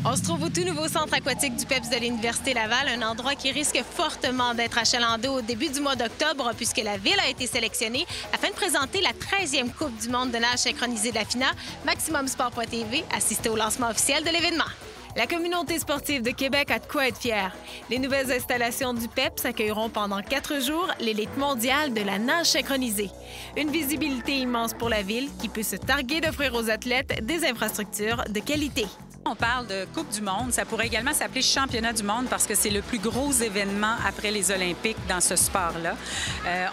On se trouve au tout nouveau centre aquatique du PEPS de l'Université Laval, un endroit qui risque fortement d'être achalandé au début du mois d'octobre puisque la ville a été sélectionnée afin de présenter la 13e Coupe du monde de nage synchronisée de la FINA. Maximum Sport.tv assisté au lancement officiel de l'événement. La communauté sportive de Québec a de quoi être fière. Les nouvelles installations du PEPS accueilleront pendant 4 jours l'élite mondiale de la nage synchronisée. Une visibilité immense pour la ville qui peut se targuer d'offrir aux athlètes des infrastructures de qualité. On parle de Coupe du monde. Ça pourrait également s'appeler Championnat du monde parce que c'est le plus gros événement après les Olympiques dans ce sport-là.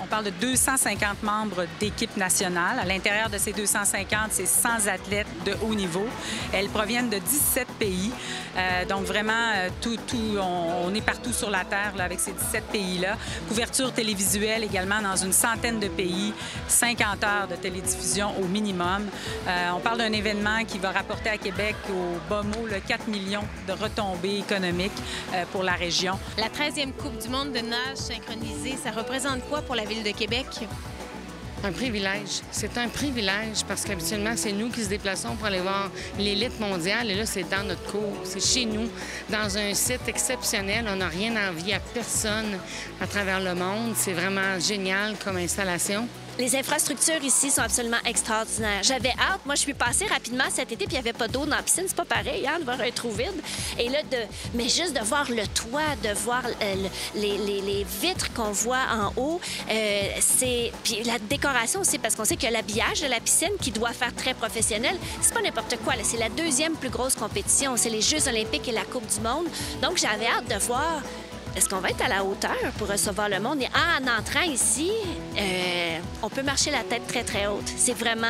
On parle de 250 membres d'équipe nationale. À l'intérieur de ces 250, c'est 100 athlètes de haut niveau. Elles proviennent de 17 pays. Donc vraiment, on est partout sur la Terre là, avec ces 17 pays-là. Couverture télévisuelle également dans une centaine de pays. 50 heures de télédiffusion au minimum. On parle d'un événement qui va rapporter à Québec au bas mot, 4 millions de retombées économiques pour la région. La 13e Coupe du monde de nage synchronisée, ça représente quoi pour la Ville de Québec? Un privilège. C'est un privilège parce qu'habituellement, c'est nous qui se déplaçons pour aller voir l'élite mondiale. Et là, c'est dans notre cours, c'est chez nous, dans un site exceptionnel. On n'a rien à envier à personne à travers le monde. C'est vraiment génial comme installation. Les infrastructures ici sont absolument extraordinaires. J'avais hâte. Moi, je suis passée rapidement cet été, puis il n'y avait pas d'eau dans la piscine. C'est pas pareil, hein, de voir un trou vide. Et là, mais juste de voir le toit, de voir les vitres qu'on voit en haut, puis la décoration aussi, parce qu'on sait qu'il y a l'habillage de la piscine qui doit faire très professionnel. C'est pas n'importe quoi, là. C'est la 2e plus grosse compétition. C'est les Jeux olympiques et la Coupe du monde. Donc, j'avais hâte de voir... Est-ce qu'on va être à la hauteur pour recevoir le monde? Et en entrant ici, on peut marcher la tête très, très haute. C'est vraiment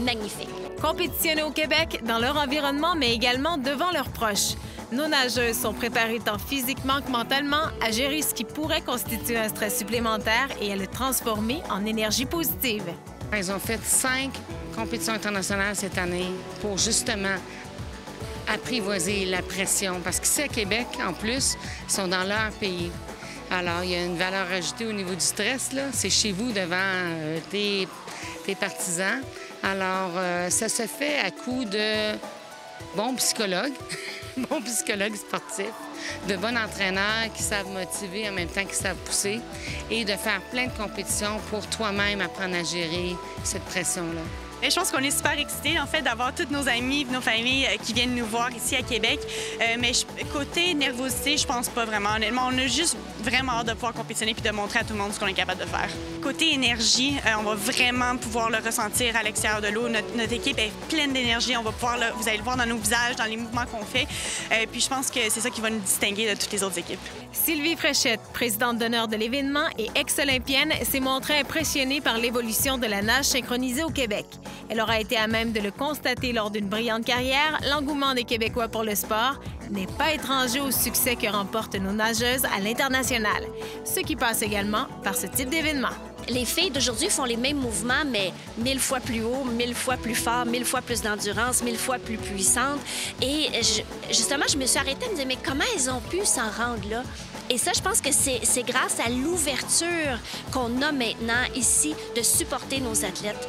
magnifique. Compétitionner au Québec, dans leur environnement, mais également devant leurs proches. Nos nageuses sont préparées tant physiquement que mentalement à gérer ce qui pourrait constituer un stress supplémentaire et à le transformer en énergie positive. Ils ont fait 5 compétitions internationales cette année pour justement apprivoiser la pression. Parce qu'ici, à Québec, en plus, ils sont dans leur pays. Alors, il y a une valeur ajoutée au niveau du stress, là. C'est chez vous, devant tes partisans. Alors, ça se fait à coup de bons psychologues, bons psychologues sportifs, de bons entraîneurs qui savent motiver en même temps qu'ils savent pousser et de faire plein de compétitions pour toi-même apprendre à gérer cette pression-là. Et je pense qu'on est super excités, en fait, d'avoir tous nos amis, nos familles qui viennent nous voir ici à Québec. Mais côté nervosité, je pense pas vraiment. Honnêtement, on a juste vraiment hâte de pouvoir compétitionner puis de montrer à tout le monde ce qu'on est capable de faire. Côté énergie, on va vraiment pouvoir le ressentir à l'extérieur de l'eau. Notre équipe est pleine d'énergie. On va pouvoir, vous allez le voir dans nos visages, dans les mouvements qu'on fait. Puis je pense que c'est ça qui va nous distinguer de toutes les autres équipes. Sylvie Fréchette, présidente d'honneur de l'événement et ex-olympienne, s'est montrée impressionnée par l'évolution de la nage synchronisée au Québec. Elle aura été à même de le constater lors d'une brillante carrière. L'engouement des Québécois pour le sport n'est pas étranger au succès que remportent nos nageuses à l'international, ce qui passe également par ce type d'événement. Les filles d'aujourd'hui font les mêmes mouvements, mais 1000 fois plus haut, 1000 fois plus fort, 1000 fois plus d'endurance, 1000 fois plus puissantes. Et justement, je me suis arrêtée à me dire, mais comment elles ont pu s'en rendre là? Et ça, je pense que c'est grâce à l'ouverture qu'on a maintenant ici de supporter nos athlètes.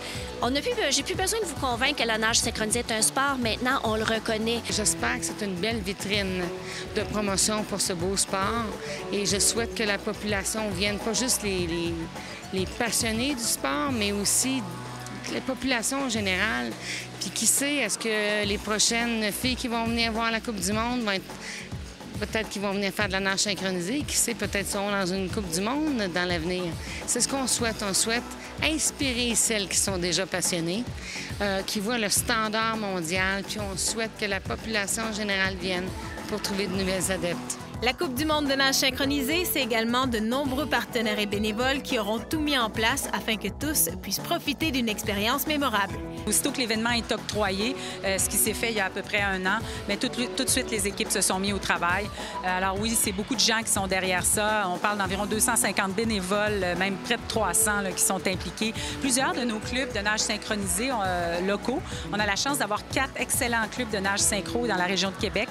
J'ai plus besoin de vous convaincre que la nage synchronisée est un sport. Maintenant, on le reconnaît. J'espère que c'est une belle vitrine de promotion pour ce beau sport. Et je souhaite que la population vienne, pas juste les passionnés du sport, mais aussi la population en général. Puis qui sait, est-ce que les prochaines filles qui vont venir voir la Coupe du monde vont être... Peut-être qu'ils vont venir faire de la nage synchronisée. Qui sait, peut-être seront dans une Coupe du monde dans l'avenir. C'est ce qu'on souhaite. On souhaite inspirer celles qui sont déjà passionnées, qui voient le standard mondial, puis on souhaite que la population générale vienne pour trouver de nouvelles adeptes. La Coupe du monde de nage synchronisée, c'est également de nombreux partenaires et bénévoles qui auront tout mis en place afin que tous puissent profiter d'une expérience mémorable. Aussitôt que l'événement est octroyé, ce qui s'est fait il y a à peu près 1 an, mais tout de suite, les équipes se sont mises au travail. Alors oui, c'est beaucoup de gens qui sont derrière ça. On parle d'environ 250 bénévoles, même près de 300 là, qui sont impliqués. Plusieurs de nos clubs de nage synchronisée locaux. On a la chance d'avoir 4 excellents clubs de nage synchro dans la région de Québec,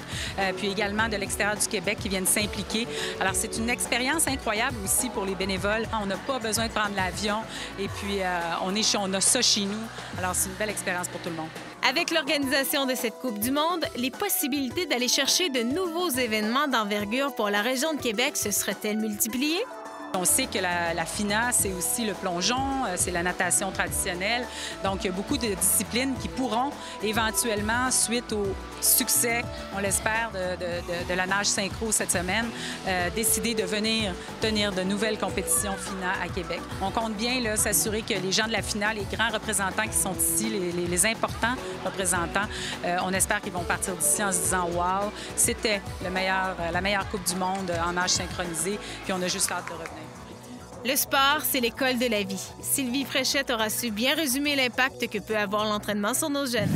puis également de l'extérieur du Québec qui viennent s'impliquer. Alors, c'est une expérience incroyable aussi pour les bénévoles. On n'a pas besoin de prendre l'avion et puis on a ça chez nous. Alors, c'est une belle expérience pour tout le monde. Avec l'organisation de cette Coupe du monde, les possibilités d'aller chercher de nouveaux événements d'envergure pour la région de Québec se seraient-elles multipliées? On sait que la FINA, c'est aussi le plongeon, c'est la natation traditionnelle. Donc, il y a beaucoup de disciplines qui pourront éventuellement, suite au succès, on l'espère, de la nage synchro cette semaine, décider de venir tenir de nouvelles compétitions FINA à Québec. On compte bien s'assurer que les gens de la FINA, les grands représentants qui sont ici, les importants représentants, on espère qu'ils vont partir d'ici en se disant « Wow, c'était la meilleure Coupe du monde en nage synchronisé, puis on a juste hâte de revenir. » Le sport, c'est l'école de la vie. Sylvie Fréchette aura su bien résumer l'impact que peut avoir l'entraînement sur nos jeunes.